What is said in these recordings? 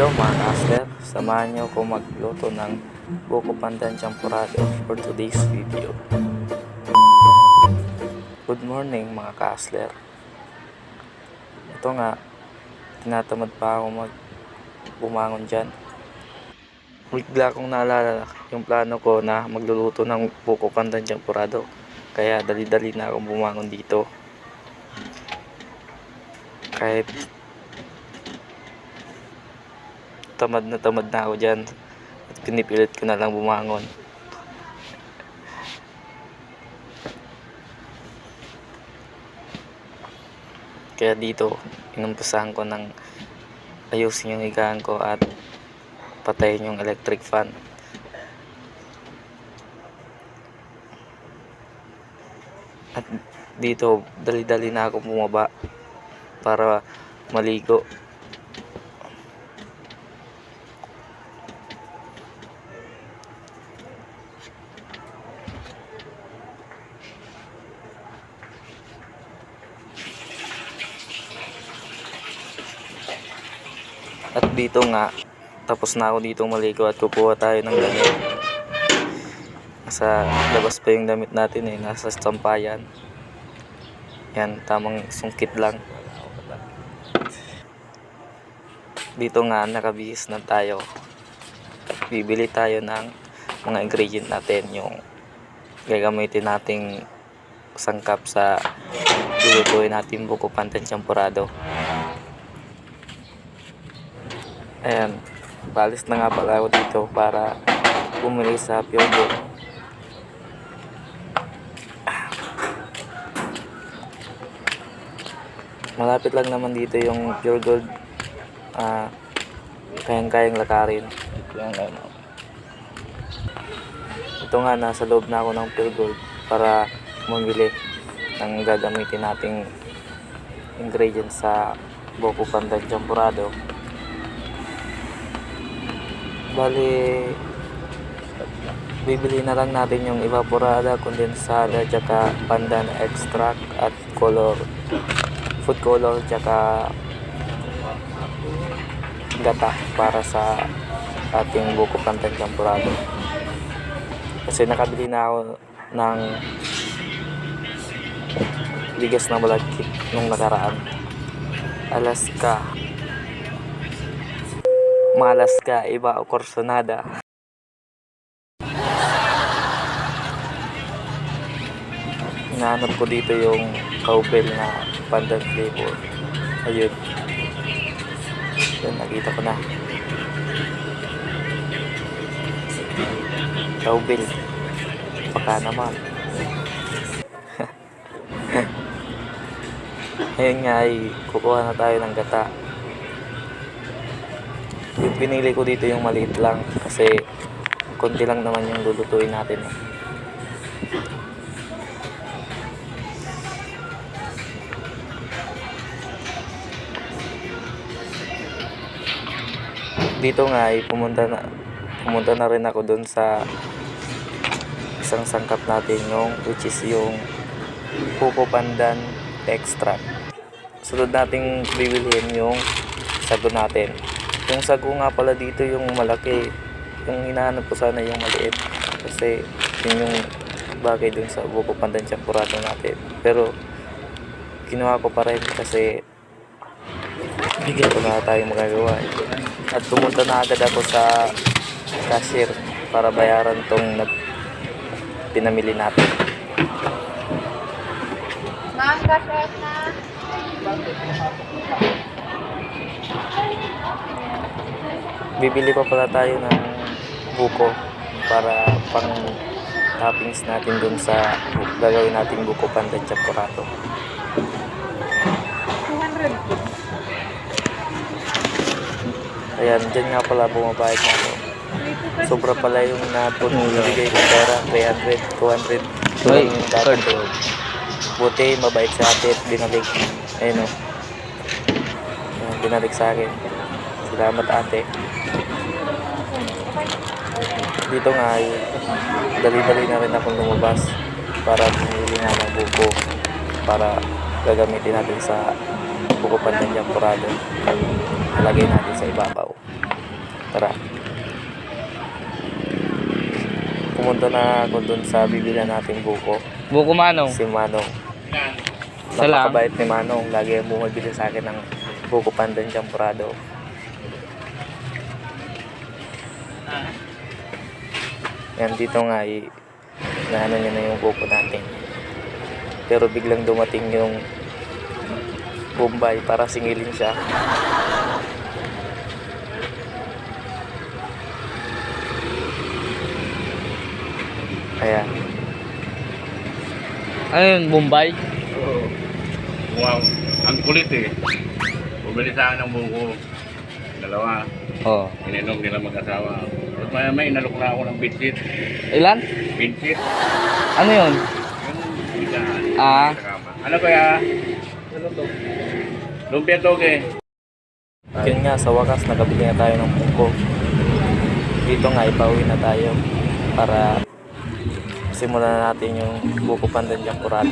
Hello mga ka-hustler, samahan niyo ako magluto ng buko pandan champurrado for today's video. Good morning mga ka-hustler. Ito nga, tinatamad pa ako bumangon dyan. Bigla kong naalala yung plano ko na magluluto ng buko pandan champurrado. Kaya dali-dali na akong bumangon dito. Kahit tamad na ako dyan at pinipilit ko na lang bumangon. Kaya dito inumpisahan ko ng ayusin yung higaan ko at patayin yung electric fan. At dito dali-dali na ako bumaba para maligo. At dito nga, tapos na ako dito maligo at kukuha tayo ng damit. Nasa labas pa yung damit natin nasa sampayan. Yan, tamang sungkit lang. Dito nga, nakabihis na tayo. Bibili tayo ng mga ingredient natin, yung gagamitin nating sangkap sa lulutuin natin buko pandan champurrado. Ayan, balis na nga pala ako dito para bumili sa Pure Gold. Malapit lang naman dito yung Pure Gold. Kayang-kayang lakarin. Ito nga, nasa loob na ako ng Pure Gold para bumili ng gagamitin nating ingredients sa buko pandan champurrado. Bali, bibili na lang natin yung evaporada, kondensada, tsaka pandan extract at food color, tsaka gata para sa ating buko pandan champurrado. Kasi nakabili na ako ng bigas na malagkit nung nakaraan. Malaska, iba o Corsonada. Hinahanap ko dito yung cowbell na pandan flavor. Ayun. Yan, nakita ko na. Cowbell. Baka naman. Ayun nga, ay kukuha na tayo ng gata. Yung pinili ko dito yung maliit lang kasi konti lang naman yung lulutuin natin. Dito nga ay pumunta na rin ako doon sa isang sangkap natin which is yung buko pandan extract. Sunod nating bibilhin yung sago natin. Yung sago nga pala dito yung malaki. Yung hinahanap ko sana yung maliit kasi yun yung bagay dun sa buko pandan champurrado natin. Pero ginawa ko pa rin kasi bigyan ko na tayong magagawa. At pumunta na agad ako sa cashier para bayaran tong pinamili natin. Bibili pa pala tayo ng buko para pang toppings natin dun sa gagawin nating buko pandan champurrado. 200. Ayan, dyan nga pala bumabayad na ako. Sobra pala yung nabigay ko pera, 300, 200. Yung dapat ko. Buti, mabait sa ate at binalik. Ayun o. Binalik sa akin. Salamat ate. Dito nga ay dali-dali na rin akong lumabas para bumili nga ng buko para gagamitin natin sa buko pandan champurado. Ilagay natin sa ibabaw. Tara. Pumunta na ako dun sa bibilihan nating buko. Buko Manong. Si Manong. Isa lang. Napakabait ni Manong. Lagi ang bumibili sa akin ng buko pandan champurado. Yan, dito nga naano niya na yung buko natin. Pero biglang dumating yung Bombay para singilin siya. Ayan. Ano yun, Bombay? Oo. Wow, ang kulit eh. Bumili sa akin ng buko. Dalawa. Oo. Ininom nila mag-asawa. Tapos may inalok na ako ng bitsit. Ilan? Bitsit. Ano yun? Yung bigahan. Ah. Ano kaya? Ano to? Lumpia toge. Yun nga, sa wakas nakabili na tayo ng buko. Dito nga, ipauwi na tayo para simulan na natin yung buko pandan champurado.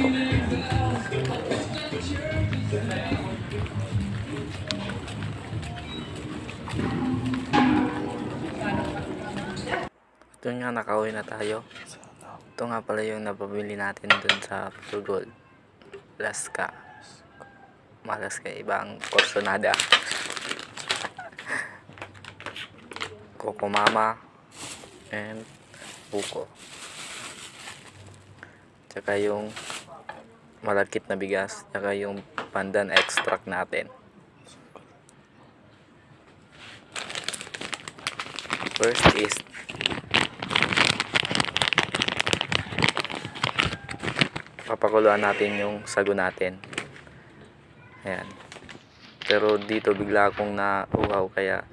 Ito nga, nakauwi na tayo. Ito nga pala yung napabili natin dun sa Pure Gold. Alaska. Malaska, ibang Corsonada. Coco Mama and buko. Tsaka yung malagkit na bigas, tsaka yung pandan extract natin. First is papakuluan natin yung sago natin. Ayan. Pero dito bigla akong nauhaw kaya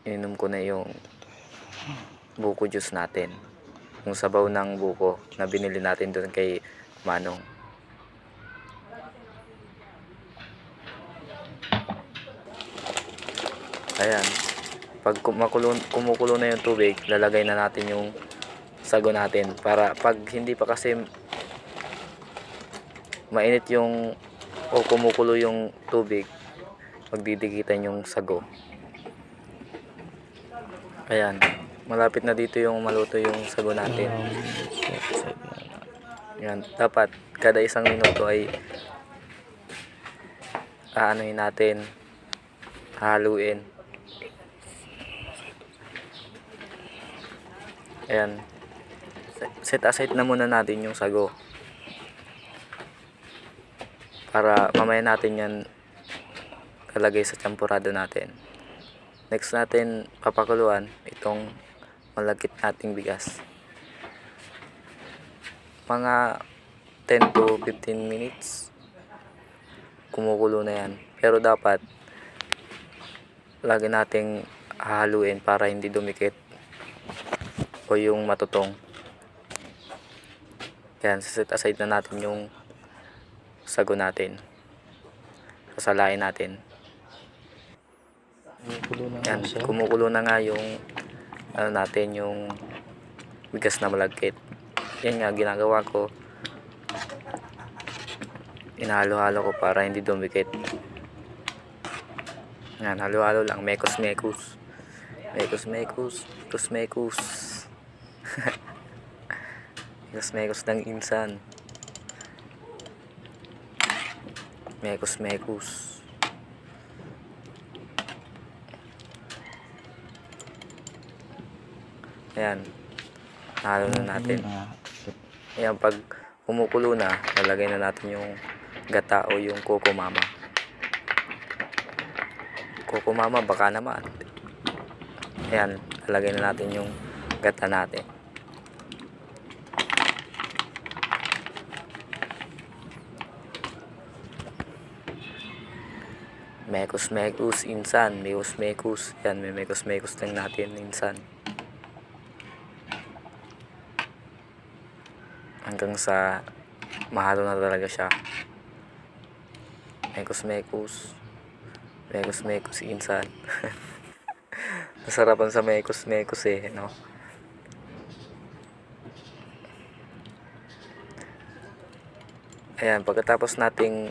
ininom ko na yung buko juice natin. Yung sabaw ng buko na binili natin doon kay Manong. Ayan. Pag kumukulo na yung tubig, lalagay na natin yung sago natin. Para pag hindi pa kasi mainit yung o kumukulo yung tubig, magdidikitan yung sago. Ayan. Malapit na dito yung maluto yung sago natin. Ayan. Dapat kada isang minuto ay aanohin natin, haluin. Ayan. Set aside na muna natin yung sago. Para mamaya natin yan lalagay sa champurado natin. Next natin papakuluan itong malagkit nating bigas. Mga 10 to 15 minutes kumukulo na yan. Pero dapat lagi nating hahaluin para hindi dumikit o yung matutong. Yan, set aside na natin yung sago natin. Sasalain natin. Yan, kumukulo na nga yung ano natin, yung bigas na malagkit. Yan nga ginagawa ko. Inahalo-halo ko para hindi dumikit. Yan, halo-halo lang, mekos-mekos. Mekos-mekos, mekos-mekos. Mekos-mekos ng insan. Mekos-mekos. Ayan, halo na natin. Ayan, pag kumukulo na, lalagay na natin yung gata o yung Coco Mama. Coco Mama, baka naman. Ayan, lalagay na natin yung gata natin. Mekos-mekos, insan. Mekos-mekos. Yan, may mekos-mekos lang natin, insan. Hanggang sa mahalo na talaga siya. Mekos-mekos. Mekos-mekos, insan. Nasarapan sa mekos-mekos eh, no? Ayan, pagkatapos nating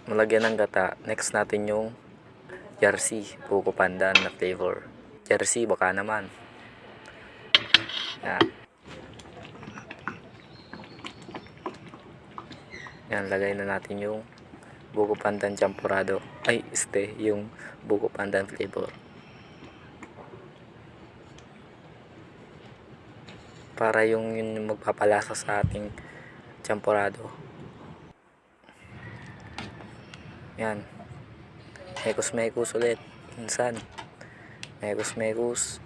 malagyan ng gata, next natin yung jersey, buko pandan na flavor. Jersey, baka naman. Yan. Yan, lagay na natin yung buko pandan champurado. Ay, yung buko pandan flavor. Para yung magpapalasa sa ating champurado. Yan. Mekos-mekos ulit. Minsan. Mekos-mekos.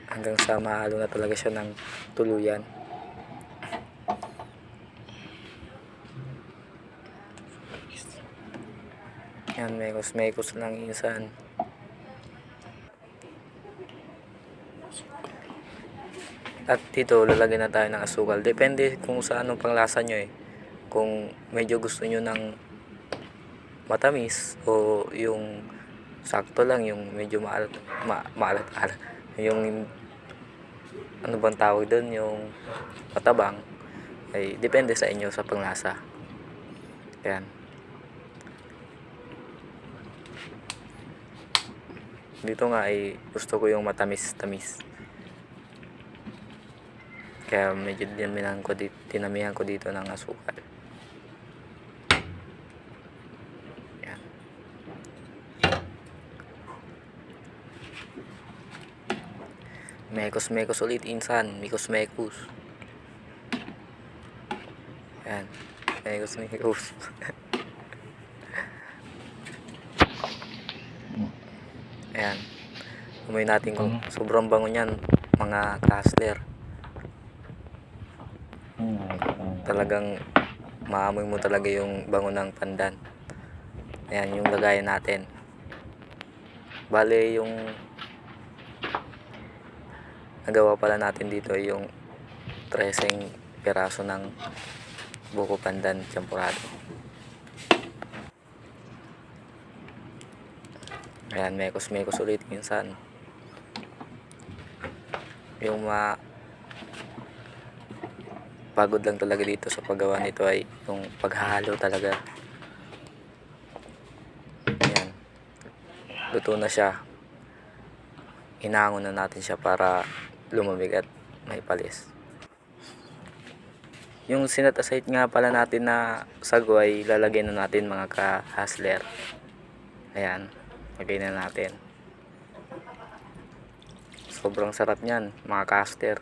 Hanggang sa mahalo na talaga siya ng tuluyan. Yan, mekos-mekos lang minsan. At dito, lalagyan na tayo ng asukal. Depende kung sa anong panglasa nyo eh. Kung medyo gusto nyo ng matamis o yung sakto lang, yung medyo maalat-alat. Yung ano bang tawag doon, yung matabang, ay depende sa inyo sa panglasa. Yan. Dito nga ay gusto ko yung matamis-tamis. Kaya medyo dinamihan ko dito ng asukal. Yan. Mekos-mekos ulit insan. Mekos-mekos. Yan. Mekos-mekos. Ayan. Amoy natin kung sobrang bango niyan, mga ka-hustler. Talagang maamoy mo talaga yung bango ng pandan. Ayan, yung lagayan natin. Bale, yung nagawa pala natin dito ay yung 13 piraso ng buko pandan champurado. Ayan, mekos-mekos ulit minsan. Yung pagod lang talaga dito sa paggawa nito ay yung paghahalo talaga. Ayan. Luto na siya. Inangon na natin siya para lumamig at may palis. Yung sinat aside nga pala natin na sago ay lalagyan na natin mga ka-hustler. Ayan. Lagay na natin. Sobrang sarap niyan mga ka-hustler.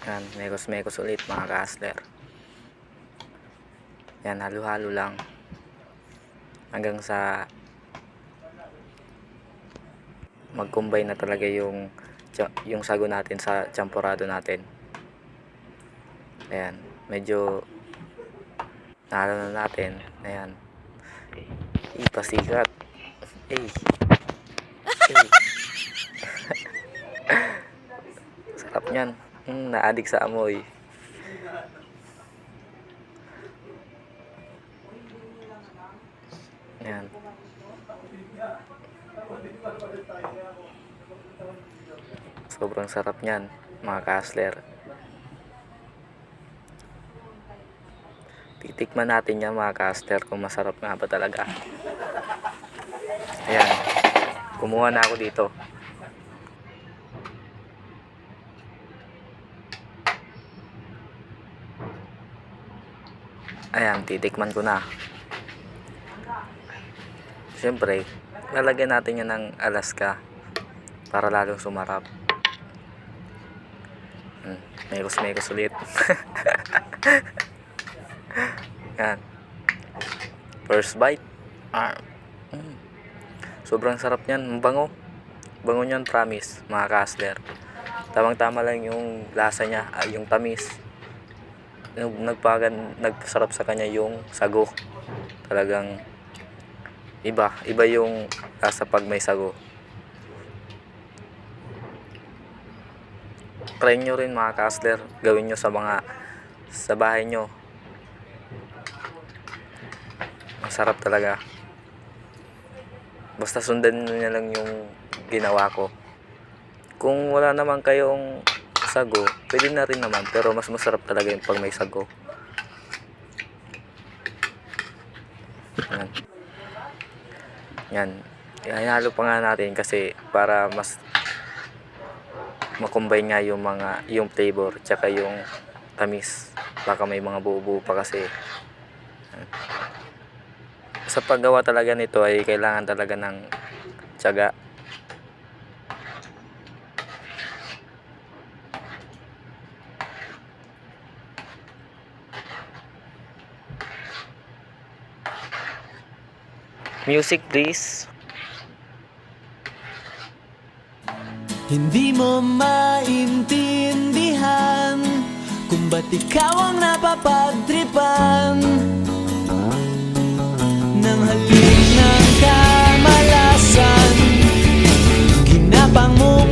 Yan, mekos-mekos ulit mga ka-hustler. Yan, halo-halo lang. Hanggang sa mag-combine na talaga yung sago natin sa champurado natin. Ayan, medyo nahalo na natin. Ayan. Ipasikat. Sarap niyan. Na-addict sa amoy. Ayan. Sobrang sarap niyan, mga ka-hustler. Titikman natin yan mga ka-hustler kung masarap nga ba talaga. Ayan. Kumuha na ako dito. Ayan, titikman ko na. Siyempre, lalagyan natin yan ng Alaska para lalong sumarap. Mekos-mekos ulit. Yan. First bite. Sobrang sarap niyan. Bango. Bango niyan, promise, mga ka-hustler. Tamang-tama lang yung lasa niya, yung tamis. Nagpasarap sa kanya yung sago. Talagang iba yung lasa pag may sago. Try nyo rin mga ka-hustler, gawin nyo sa bahay nyo. Masarap talaga. Basta sundan nyo lang yung ginawa ko. Kung wala naman kayong sago, pwede na rin naman. Pero mas masarap talaga yung pag may sago. Yan. Yan. Ihalo pa nga natin kasi para mas makombine nga yung flavor tsaka yung tamis. Baka may mga buo-buo pa kasi. Yan. Sa paggawa talaga nito ay kailangan talaga ng tiyaga. Music please. Hindi mo maintindihan kung ba't ikaw ang napapagtripan ng halik ng kamalasan. Ginapang mo